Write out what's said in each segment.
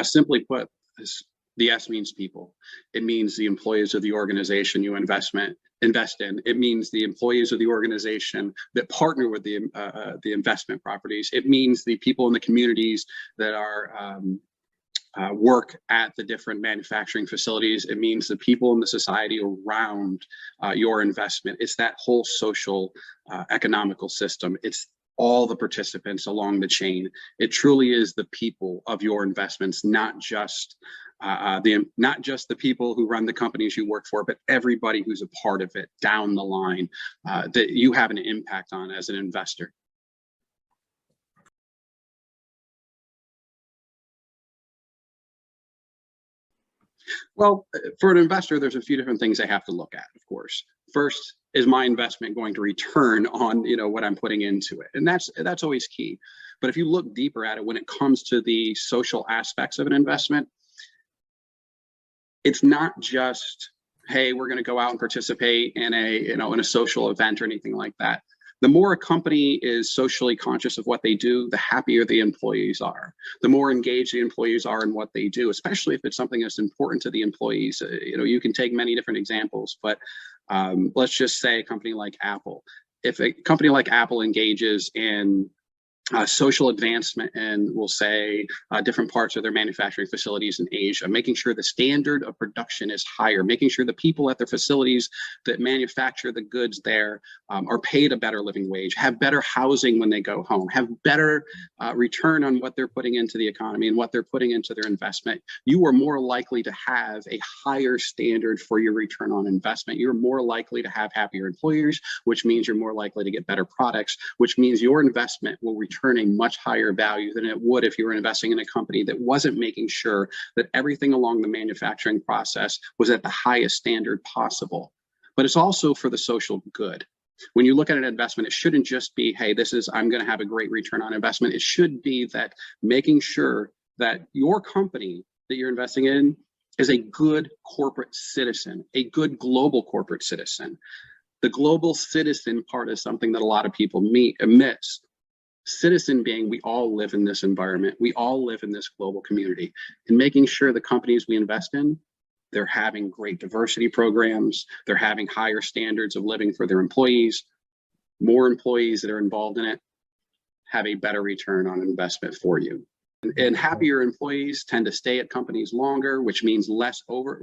Simply put, the S means people. It means the employees of the organization you invest in. It means the employees of the organization that partner with the investment properties. It means the people in the communities that are work at the different manufacturing facilities. It means the people in the society around your investment. It's that whole social economical system. It's all the participants along the chain. It truly is the people of your investments, not just the people who run the companies you work for, but everybody who's a part of it down the line that you have an impact on as an investor. Well, for an investor, there's a few different things they have to look at, of course. First, is my investment going to return on what I'm putting into it? And that's always key. But if you look deeper at it, when it comes to the social aspects of an investment, it's not just, hey, we're going to go out and participate in a social event or anything like that. The more a company is socially conscious of what they do, the happier the employees are. The more engaged the employees are in what they do, especially if it's something that's important to the employees. You can take many different examples, but let's just say a company like Apple. If a company like Apple engages in social advancement and we'll say different parts of their manufacturing facilities in Asia, making sure the standard of production is higher, making sure the people at their facilities that manufacture the goods there are paid a better living wage, have better housing when they go home, have better return on what they're putting into the economy and what they're putting into their investment. You are more likely to have a higher standard for your return on investment. You're more likely to have happier employers, which means you're more likely to get better products, which means your investment will return a much higher value than it would if you were investing in a company that wasn't making sure that everything along the manufacturing process was at the highest standard possible. But it's also for the social good. When you look at an investment, it shouldn't just be, hey, I'm going to have a great return on investment. It should be that making sure that your company that you're investing in is a good corporate citizen, a good global corporate citizen. The global citizen part is something that a lot of people miss. Citizen being, we all live in this environment. We all live in this global community, and making sure the companies we invest in, they're having great diversity programs. They're having higher standards of living for their employees. More employees that are involved in it have a better return on investment for you. And happier employees tend to stay at companies longer, which means less turnover,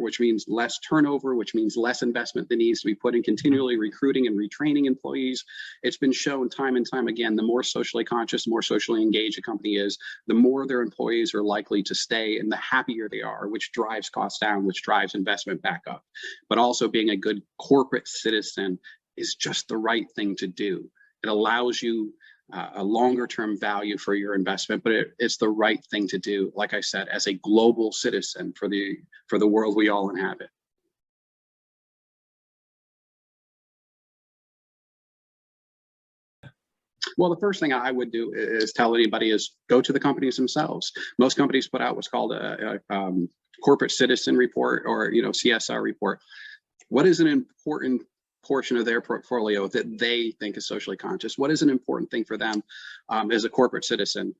which means less investment that needs to be put in continually recruiting and retraining employees. It's been shown time and time again, the more socially conscious, more socially engaged a company is, the more their employees are likely to stay and the happier they are, which drives costs down, which drives investment back up. But also being a good corporate citizen is just the right thing to do. It allows you a longer term value for your investment, but it's the right thing to do, like I said, as a global citizen for the world we all inhabit. Well, the first thing I would do is tell anybody is go to the companies themselves. Most companies put out what's called a corporate citizen report or CSR report. What is an important portion of their portfolio that they think is socially conscious? What is an important thing for them as a corporate citizen?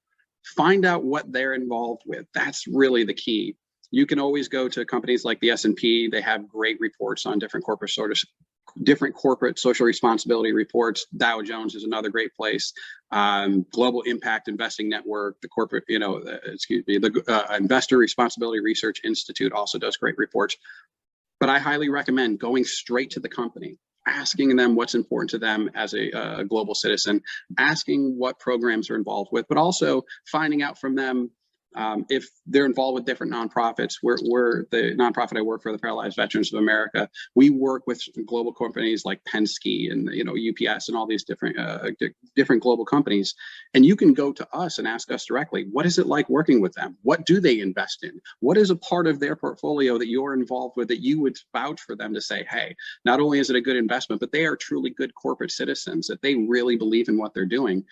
Find out what they're involved with. That's really the key. You can always go to companies like the S&P. They have great reports on different corporate social responsibility reports. Dow Jones is another great place. Global Impact Investing Network, the corporate, the Investor Responsibility Research Institute also does great reports. But I highly recommend going straight to the company, asking them what's important to them as a global citizen, asking what programs they're involved with, but also finding out from them if they're involved with different nonprofits. We're the nonprofit I work for, the Paralyzed Veterans of America. We work with global companies like Penske and UPS and all these different global companies. And you can go to us and ask us directly, what is it like working with them? What do they invest in? What is a part of their portfolio that you're involved with that you would vouch for them to say, hey, not only is it a good investment, but they are truly good corporate citizens, that they really believe in what they're doing.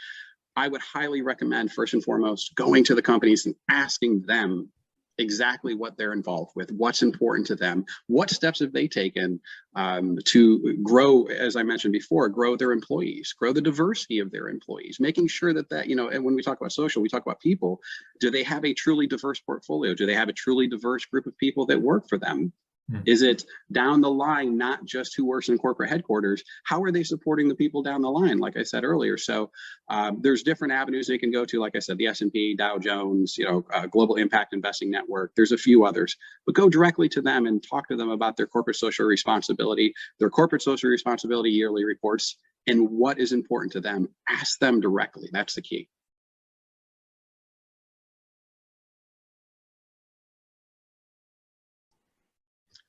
I would highly recommend, first and foremost, going to the companies and asking them exactly what they're involved with, what's important to them, what steps have they taken to grow, as I mentioned before, grow their employees, grow the diversity of their employees, making sure that, and when we talk about social, we talk about people. Do they have a truly diverse portfolio? Do they have a truly diverse group of people that work for them? Is it down the line, not just who works in corporate headquarters? How are they supporting the people down the line, like I said earlier? So there's different avenues they can go to, like I said, the S&P, Dow Jones, Global Impact Investing Network. There's a few others, but go directly to them and talk to them about their corporate social responsibility, yearly reports, and what is important to them. Ask them directly. That's the key.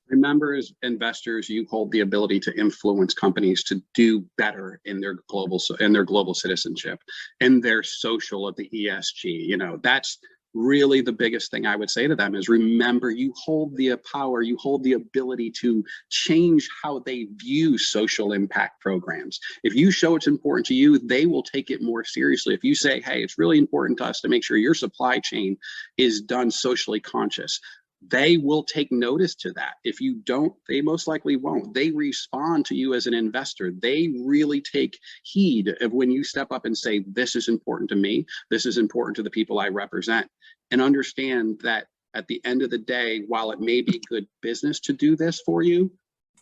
Remember, as investors, you hold the ability to influence companies to do better in their global citizenship, in their social of the ESG. That's really the biggest thing I would say to them is, remember, you hold the power, you hold the ability to change how they view social impact programs. If you show it's important to you, they will take it more seriously. If you say, hey, it's really important to us to make sure your supply chain is done socially conscious, they will take notice to that. If you don't, they most likely won't. They respond to you as an investor. They really take heed of when you step up and say, this is important to me, this is important to the people I represent, and understand that at the end of the day, while it may be good business to do this for you,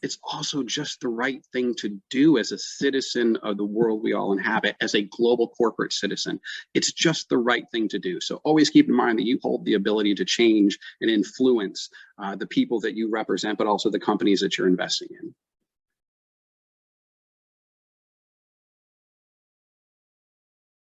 it's also just the right thing to do as a citizen of the world we all inhabit, as a global corporate citizen. It's just the right thing to do. So always keep in mind that you hold the ability to change and influence the people that you represent, but also the companies that you're investing in.